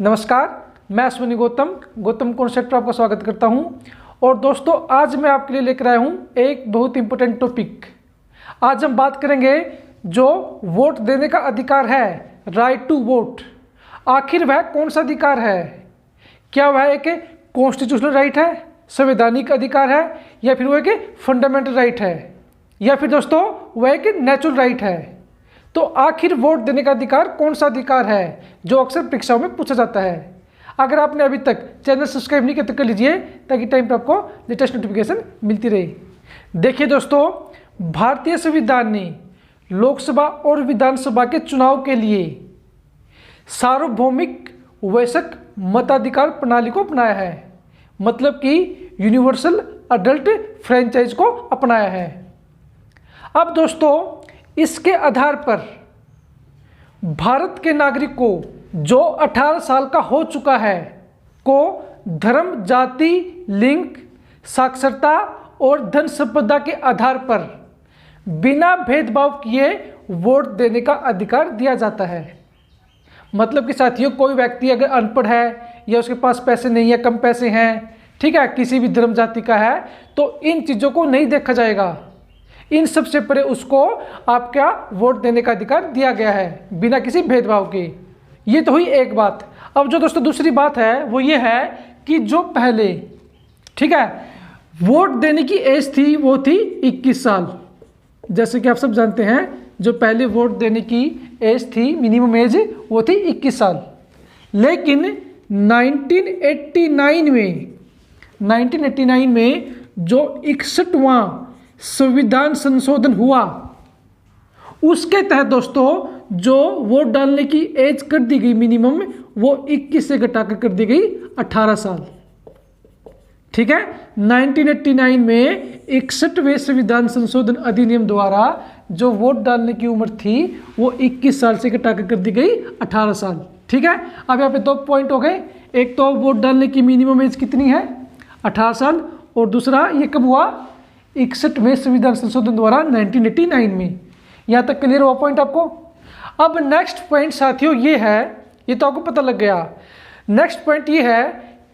नमस्कार, मैं अश्विनी गौतम कॉन्सेप्ट पर आपका स्वागत करता हूं। और दोस्तों, आज मैं आपके लिए लेकर आया हूं एक बहुत इंपॉर्टेंट टॉपिक। आज हम बात करेंगे जो वोट देने का अधिकार है, राइट टू वोट। आखिर वह कौन सा अधिकार है? क्या वह एक कॉन्स्टिट्यूशनल राइट है, संवैधानिक अधिकार है, या फिर वह एक फंडामेंटल राइट है, या फिर दोस्तों वह एक नेचुरल राइट है? तो आखिर वोट देने का अधिकार कौन सा अधिकार है जो अक्सर परीक्षाओं में पूछा जाता है? अगर आपने अभी तक चैनल सब्सक्राइब नहीं किया तो कर लीजिए, ताकि टाइम पर आपको लेटेस्ट नोटिफिकेशन मिलती रहे। देखिए दोस्तों, भारतीय संविधान ने लोकसभा और विधानसभा के चुनाव के लिए सार्वभौमिक वयस्क मताधिकार प्रणाली को अपनाया है, मतलब कि यूनिवर्सल अडल्ट फ्रेंचाइज को अपनाया है। अब दोस्तों, इसके आधार पर भारत के नागरिक को जो 18 साल का हो चुका है को धर्म, जाति, लिंग, साक्षरता और धन संपदा के आधार पर बिना भेदभाव किए वोट देने का अधिकार दिया जाता है। मतलब कि साथियों, कोई व्यक्ति अगर अनपढ़ है या उसके पास पैसे नहीं है, कम पैसे हैं, ठीक है, किसी भी धर्म जाति का है, तो इन चीज़ों को नहीं देखा जाएगा। इन सबसे परे उसको आपका वोट देने का अधिकार दिया गया है बिना किसी भेदभाव के। ये तो हुई एक बात। अब जो दोस्तों दूसरी बात है वो ये है कि जो पहले, ठीक है, वोट देने की एज थी वो थी 21 साल। जैसे कि आप सब जानते हैं, जो पहले वोट देने की एज थी, मिनिमम एज, वो थी 21 साल। लेकिन 1989 में जो 61वां संविधान संशोधन हुआ, उसके तहत दोस्तों जो वोट डालने की एज कर दी गई मिनिमम, वो 21 से घटाकर कर दी गई 18 साल। ठीक है, 1989 में 61वें संविधान संशोधन अधिनियम द्वारा जो वोट डालने की उम्र थी वो 21 साल से घटाकर कर दी गई 18 साल। ठीक है, अब यहाँ पे दो पॉइंट हो गए। एक तो वोट डालने की मिनिमम एज कितनी है, 18 साल, और दूसरा ये कब हुआ, 61वें संविधान संशोधन द्वारा 1989 में। यहाँ तक क्लियर हुआ पॉइंट आपको? अब नेक्स्ट पॉइंट साथियों ये है, ये तो आपको पता लग गया। नेक्स्ट पॉइंट ये है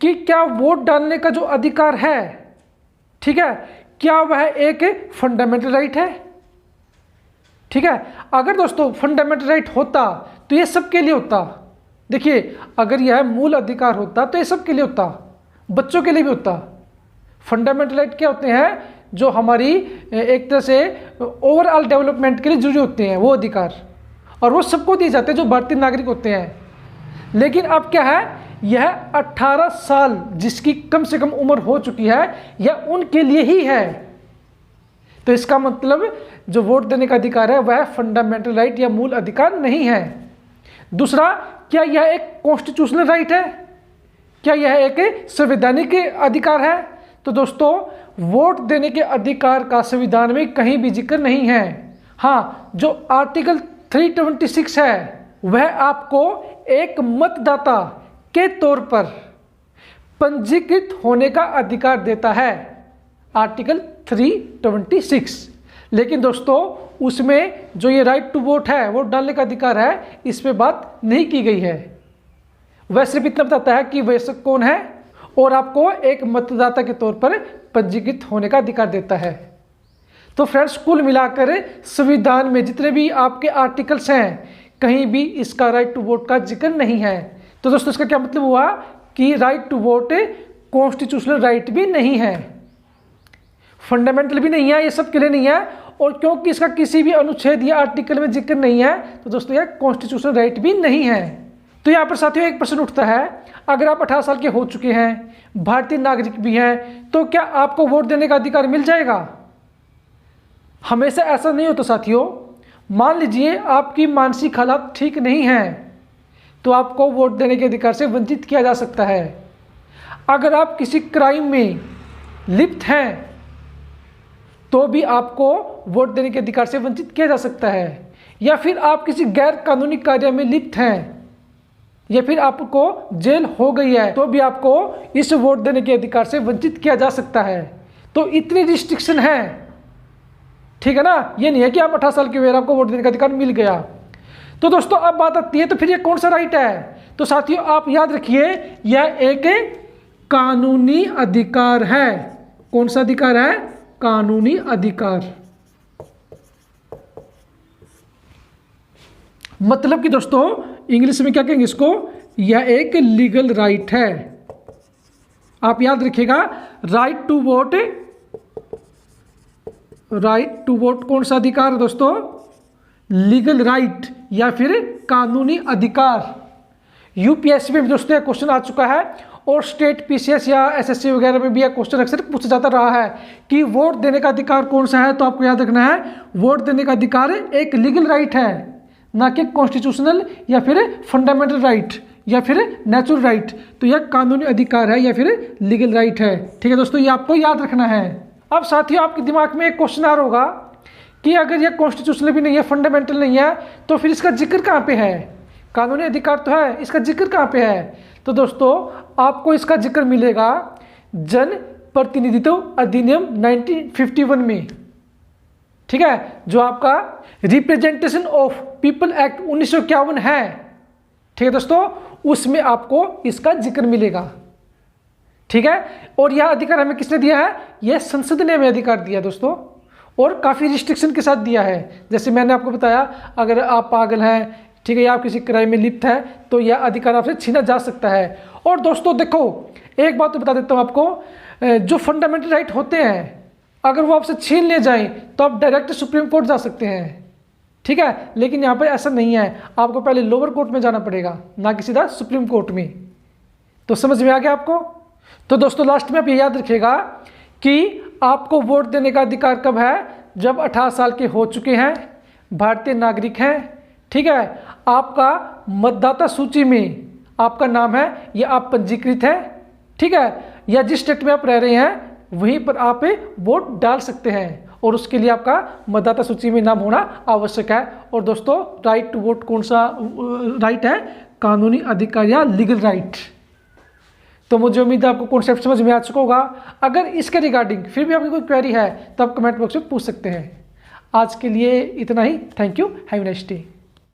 कि क्या वोट डालने का जो अधिकार है, ठीक है, क्या वह एक फंडामेंटल राइट है? ठीक है, अगर दोस्तों फंडामेंटल राइट होता तो ये सबके लिए होता। देखिए, अगर यह मूल अधिकार होता तो ये सबके लिए होता, बच्चों के लिए भी होता। फंडामेंटल राइट क्या होते हैं? जो हमारी एक तरह से ओवरऑल डेवलपमेंट के लिए जरूरी होते हैं, वो अधिकार, और वो सबको दिए जाते हैं जो भारतीय नागरिक होते हैं। लेकिन अब क्या है, यह 18 साल जिसकी कम से कम उम्र हो चुकी है, यह उनके लिए ही है। तो इसका मतलब जो वोट देने का अधिकार है वह फंडामेंटल राइट या मूल अधिकार नहीं है। दूसरा, क्या यह एक कॉन्स्टिट्यूशनल राइट है? क्या यह एक संवैधानिक अधिकार है? तो दोस्तों, वोट देने के अधिकार का संविधान में कहीं भी जिक्र नहीं है। हाँ, जो आर्टिकल 326 है वह आपको एक मतदाता के तौर पर पंजीकृत होने का अधिकार देता है, आर्टिकल 326। लेकिन दोस्तों, उसमें जो ये राइट टू वोट है, वोट डालने का अधिकार है, इस पे बात नहीं की गई है। वह सिर्फ इतना बताता है कि वयस्क कौन है और आपको एक मतदाता के तौर पर पंजीकृत होने का अधिकार देता है। तो फ्रेंड्स, कुल मिलाकर संविधान में जितने भी आपके आर्टिकल्स हैं, कहीं भी इसका राइट टू वोट का जिक्र नहीं है। तो दोस्तों, इसका क्या मतलब हुआ कि right to vote constitutional right भी नहीं है, फंडामेंटल भी नहीं है, ये सब के लिए नहीं है। और क्योंकि इसका किसी भी अनुच्छेद या आर्टिकल में जिक्र नहीं है, तो दोस्तों यह कॉन्स्टिट्यूशनल राइट भी नहीं है। तो यहाँ पर साथियों एक प्रश्न उठता है, अगर आप 18 साल के हो चुके हैं, भारतीय नागरिक भी हैं, तो क्या आपको वोट देने का अधिकार मिल जाएगा? हमेशा ऐसा नहीं होता साथियों। मान लीजिए आपकी मानसिक हालत ठीक नहीं है, तो आपको वोट देने के अधिकार से वंचित किया जा सकता है। अगर आप किसी क्राइम में लिप्त हैं, तो भी आपको वोट देने के अधिकार से वंचित किया जा सकता है। या फिर आप किसी गैर कानूनी कार्य में लिप्त हैं, या फिर आपको जेल हो गई है, तो भी आपको इस वोट देने के अधिकार से वंचित किया जा सकता है। तो इतनी रिस्ट्रिक्शन है, ठीक है ना। ये नहीं है कि आप 18 साल के हुए आपको वोट देने का अधिकार मिल गया। तो दोस्तों अब बात आती है, तो फिर ये कौन सा राइट है? तो तो साथियों आप याद रखिए यह एक कानूनी अधिकार है। कौन सा अधिकार है? कानूनी अधिकार। मतलब कि दोस्तों इंग्लिश में क्या कहेंगे इसको? यह एक लीगल राइट है। आप याद रखिएगा right to vote, right to vote कौन सा अधिकार है दोस्तों? लीगल राइट या फिर कानूनी अधिकार। यूपीएससी में भी दोस्तों यह क्वेश्चन आ चुका है और स्टेट पीसीएस या एसएससी वगैरह में भी यह क्वेश्चन अक्सर पूछा जाता रहा है कि वोट देने का अधिकार कौन सा है। तो आपको याद रखना है वोट देने का अधिकार एक लीगल राइट है, ना कि कॉन्स्टिट्यूशनल या फिर फंडामेंटल राइट या फिर नेचुरल राइट। तो यह कानूनी अधिकार है या फिर लीगल राइट है। ठीक है दोस्तों, ये आपको याद रखना है। अब साथियों आपके दिमाग में एक क्वेश्चन आ रहा होगा कि अगर यह कॉन्स्टिट्यूशनल भी नहीं है, फंडामेंटल नहीं है, तो फिर इसका जिक्र कहाँ पे है? कानूनी अधिकार तो है, इसका जिक्र कहाँ पे है? तो दोस्तों आपको इसका जिक्र मिलेगा जन प्रतिनिधित्व अधिनियम 1951 में। ठीक है, जो आपका रिप्रेजेंटेशन ऑफ पीपल एक्ट 1951 है। ठीक है दोस्तों, उसमें आपको इसका जिक्र मिलेगा। ठीक है, और यह अधिकार हमें किसने दिया है? यह संसद ने हमें अधिकार दिया दोस्तों, और काफ़ी रिस्ट्रिक्शन के साथ दिया है। जैसे मैंने आपको बताया अगर आप पागल हैं, ठीक है, या आप किसी क्राइम में लिप्त है, तो यह अधिकार आपसे छीना जा सकता है। और दोस्तों देखो एक बात तो बता देता हूँ आपको, जो फंडामेंटल राइट होते हैं अगर वो आपसे छीन ले जाएं तो आप डायरेक्ट सुप्रीम कोर्ट जा सकते हैं। ठीक है, लेकिन यहाँ पर ऐसा नहीं है, आपको पहले लोअर कोर्ट में जाना पड़ेगा, ना कि सीधा सुप्रीम कोर्ट में। तो समझ में आ गया आपको? तो दोस्तों लास्ट में आप ये याद रखिएगा कि आपको वोट देने का अधिकार कब है? जब 18 साल के हो चुके हैं, भारतीय नागरिक हैं। ठीक है, आपका मतदाता सूची में आपका नाम है या आप पंजीकृत हैं। ठीक है, या जिस स्टेट में आप रह रहे हैं वहीं पर आप वोट डाल सकते हैं, और उसके लिए आपका मतदाता सूची में नाम होना आवश्यक है। और दोस्तों राइट टू वोट कौन सा राइट है? कानूनी अधिकार या लीगल राइट। तो मुझे उम्मीद है आपको कॉन्सेप्ट समझ में आ चुका होगा। अगर इसके रिगार्डिंग फिर भी आपकी कोई क्वेरी है तो आप कमेंट बॉक्स में पूछ सकते हैं। आज के लिए इतना ही। Thank you, have a nice day.